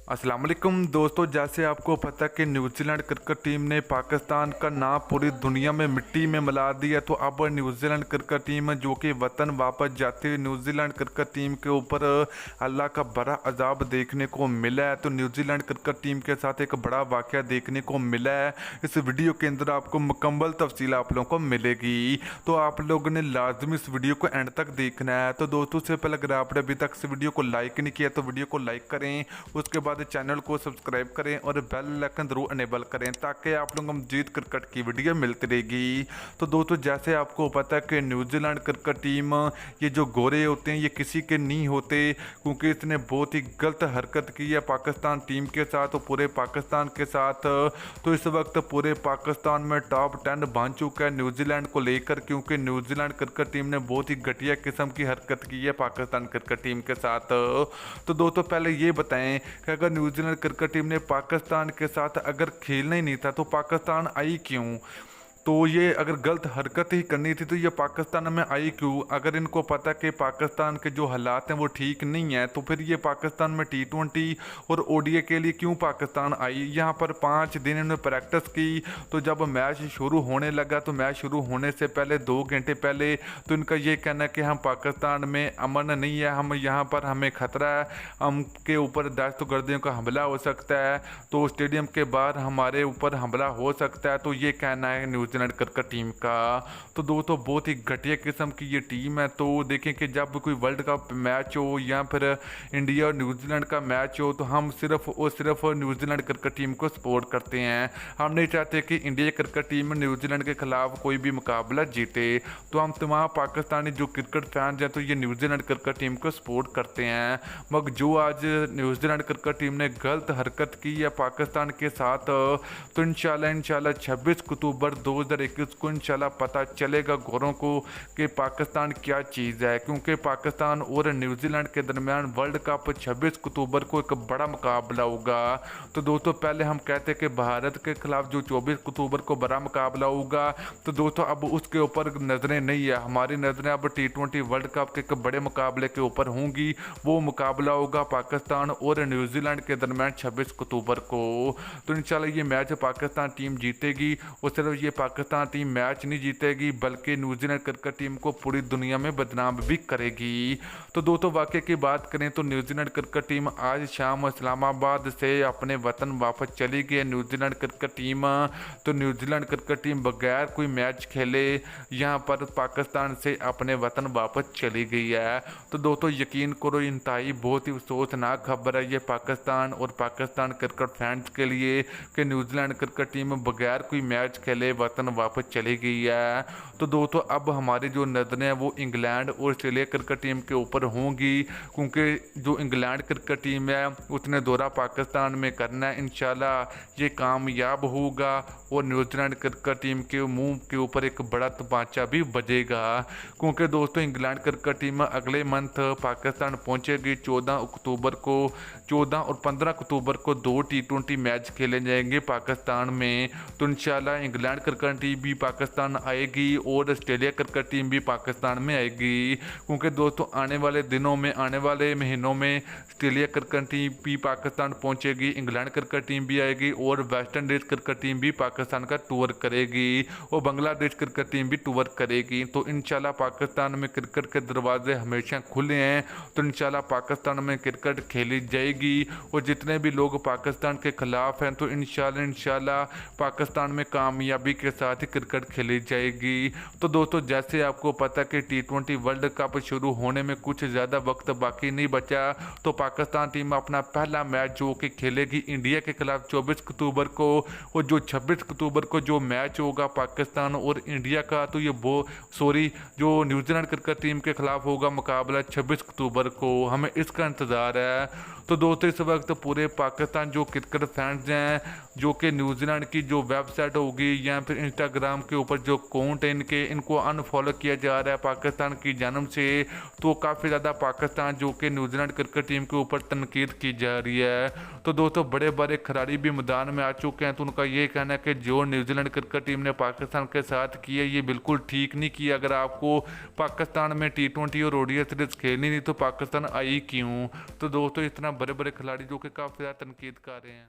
अस्सलाम वालेकुम दोस्तों, जैसे आपको पता कि न्यूजीलैंड क्रिकेट टीम ने पाकिस्तान का नाम पूरी दुनिया में मिट्टी में मिला दिया। तो अब न्यूजीलैंड क्रिकेट टीम जो कि वतन वापस जाती हुई न्यूजीलैंड क्रिकेट टीम के ऊपर अल्लाह का बड़ा अजाब देखने को मिला है। तो न्यूजीलैंड क्रिकेट टीम के साथ एक बड़ा वाक़या देखने को मिला है। इस वीडियो के अंदर आपको मुकम्मल तफसील आप लोगों को मिलेगी, तो आप लोगों ने लाजमी इस वीडियो को एंड तक देखना है। तो दोस्तों, से पहले अगर आपने अभी तक इस वीडियो को लाइक नहीं किया तो वीडियो को लाइक करें, उसके बाद चैनल को सब्सक्राइब करें और बेल आइकन जरूर अनेबल करें ताकि आप लोगों को मजीद क्रिकेट की वीडियो मिलती रहेगी। तो दोस्तों, जैसे आपको पता है कि न्यूजीलैंड क्रिकेट टीम, ये जो गोरे होते हैं ये किसी के नहीं होते, क्योंकि इसने बहुत ही गलत हरकत की है पाकिस्तान टीम के साथ और पूरे पाकिस्तान के साथ। तो इस वक्त पूरे पाकिस्तान में टॉप 10 बन चुका है न्यूजीलैंड को लेकर, क्योंकि न्यूजीलैंड क्रिकेट टीम ने बहुत ही घटिया किस्म की हरकत की है पाकिस्तान क्रिकेट टीम के साथ। तो दोस्तों, पहले ये बताएं कि अगर न्यूजीलैंड क्रिकेट टीम ने पाकिस्तान के साथ अगर खेलना ही नहीं था तो पाकिस्तान आई क्यों? तो ये अगर गलत हरकत ही करनी थी तो ये पाकिस्तान में आई क्यों? अगर इनको पता कि पाकिस्तान के जो हालात हैं वो ठीक नहीं है तो फिर ये पाकिस्तान में T20 और ODI के लिए क्यों पाकिस्तान आई? यहाँ पर 5 दिन इन्होंने प्रैक्टिस की। तो जब मैच शुरू होने लगा तो मैच शुरू होने से पहले 2 घंटे पहले तो इनका ये कहना है कि हम पाकिस्तान में अमन नहीं है, हम यहाँ पर हमें ख़तरा है, हम के ऊपर दहशतगर्दियों का हमला हो सकता है, तो स्टेडियम के बाहर हमारे ऊपर हमला हो सकता है। तो ये कहना है न्यूजीलैंड क्रिकेट टीम का। तो दोस्तों, बहुत ही घटिया किस्म की ये टीम है। तो देखें कि जब कोई वर्ल्ड कप मैच हो या फिर इंडिया और न्यूजीलैंड का मैच हो तो हम सिर्फ और सिर्फ न्यूजीलैंड क्रिकेट टीम को सपोर्ट करते हैं। हम नहीं चाहते कि इंडिया क्रिकेट टीम न्यूजीलैंड के खिलाफ कोई भी मुकाबला जीते। तो हम तमाम पाकिस्तानी जो क्रिकेट फैंस हैं तो ये न्यूजीलैंड क्रिकेट टीम को सपोर्ट करते हैं। मगर जो आज न्यूजीलैंड क्रिकेट टीम ने गलत हरकत की है पाकिस्तान के साथ, तो इंशाल्लाह 26 अक्टूबर 2021 को इंशाल्लाह पता चलेगा गोरों को कि पाकिस्तान क्या चीज़ है, क्योंकि पाकिस्तान और न्यूजीलैंड के दरमियान वर्ल्ड कप 26 अक्टूबर को एक बड़ा मुकाबला होगा। तो दोस्तों, पहले हम कहते हैं कि भारत के खिलाफ जो 24 अक्टूबर को बड़ा मुकाबला होगा, तो दोस्तों अब उसके ऊपर नज़रें नहीं है, हमारी नज़रें अब T20 वर्ल्ड कप के एक बड़े मुकाबले के ऊपर होंगी। वो मुकाबला होगा पाकिस्तान और न्यूजीलैंड के दरमियान 26 अक्टूबर को। तो इंशाल्लाह ये मैच पाकिस्तान टीम जीतेगी और सिर्फ ये पाकिस्तान टीम मैच नहीं जीतेगी बल्कि न्यूजीलैंड क्रिकेट टीम को पूरी दुनिया में बदनाम भी करेगी। तो दोस्तों, वाकई की बात करें तो न्यूजीलैंड क्रिकेट टीम आज शाम इस्लामाबाद से अपने वतन वापस चली गई। न्यूजीलैंड क्रिकेट टीम, तो न्यूजीलैंड क्रिकेट टीम बगैर कोई मैच खेले यहाँ पर पाकिस्तान से अपने वतन वापस चली गई है। तो दोस्तों, यकीन करो इंतहाई बहुत ही अफसोसनाक खबर है ये पाकिस्तान और पाकिस्तान क्रिकेट फैंस के लिए कि न्यूजीलैंड क्रिकेट टीम बगैर कोई मैच खेले वतन वापस चली गई है। तो दोस्तों, अब हमारी जो नज़रें हैं वो इंग्लैंड और ऑस्ट्रेलिया क्रिकेट टीम के ऊपर होंगी, क्योंकि जो इंग्लैंड क्रिकेट टीम है उसने दौरा पाकिस्तान में करना है। इंशाल्लाह ये कामयाब होगा और न्यूजीलैंड क्रिकेट टीम के मुंह के ऊपर एक बड़ा तमाचा भी बजेगा, क्योंकि दोस्तों इंग्लैंड क्रिकेट टीम अगले मंथ पाकिस्तान पहुंचेगी 14 अक्टूबर को। 14 और 15 अक्टूबर को 2 T20 मैच खेले जाएंगे पाकिस्तान में। तो इंशाल्लाह इंग्लैंड क्रिकेट टीम भी पाकिस्तान आएगी और ऑस्ट्रेलिया क्रिकेट टीम भी पाकिस्तान में आएगी, क्योंकि दोस्तों आने वाले दिनों में, आने वाले महीनों में ऑस्ट्रेलिया क्रिकेट टीम भी पाकिस्तान पहुंचेगी, इंग्लैंड क्रिकेट टीम भी आएगी और वेस्ट इंडीज क्रिकेट टीम भी पाकिस्तान का टूर करेगी और बांग्लादेश क्रिकेट टीम भी टूर करेगी। तो इंशाल्लाह पाकिस्तान में क्रिकेट के दरवाजे हमेशा खुले हैं। तो इंशाल्लाह पाकिस्तान में क्रिकेट खेली जाएगी और जितने भी लोग पाकिस्तान के खिलाफ हैं तो इंशाल्लाह पाकिस्तान में कामयाबी के साथ ही क्रिकेट खेली जाएगी। तो दोस्तों, जैसे आपको पता है कि T20 वर्ल्ड कप शुरू होने में कुछ ज़्यादा वक्त बाकी नहीं बचा, तो पाकिस्तान टीम अपना पहला मैच जो कि खेलेगी इंडिया के खिलाफ 24 अक्टूबर को, और जो 26 अक्टूबर को जो मैच होगा पाकिस्तान और इंडिया का, तो ये जो न्यूजीलैंड क्रिकेट टीम के खिलाफ होगा मुकाबला 26 अक्टूबर को। हमें इसका इंतज़ार है। तो दोस्तों, इस वक्त पूरे पाकिस्तान जो क्रिकेट फैंस हैं, जो कि न्यूजीलैंड की जो वेबसाइट होगी या फिर इंस्टाग्राम के ऊपर जो अकाउंट है इनको अनफॉलो किया जा रहा है पाकिस्तान की जानब से। तो काफ़ी ज़्यादा पाकिस्तान जो कि न्यूजीलैंड क्रिकेट टीम के ऊपर तनकीद की जा रही है। तो दोस्तों बड़े बड़े खिलाड़ी भी मैदान में आ चुके हैं। तो उनका ये कहना है कि जो न्यूजीलैंड क्रिकेट टीम ने पाकिस्तान के साथ किया ये बिल्कुल ठीक नहीं किया। अगर आपको पाकिस्तान में T20 और ODI सीरीज खेलनी नहीं तो पाकिस्तान आई क्यों। तो दोस्तों इतना बड़े बड़े खिलाड़ी जो कि काफ़ी ज़्यादा तनकीद कर रहे हैं।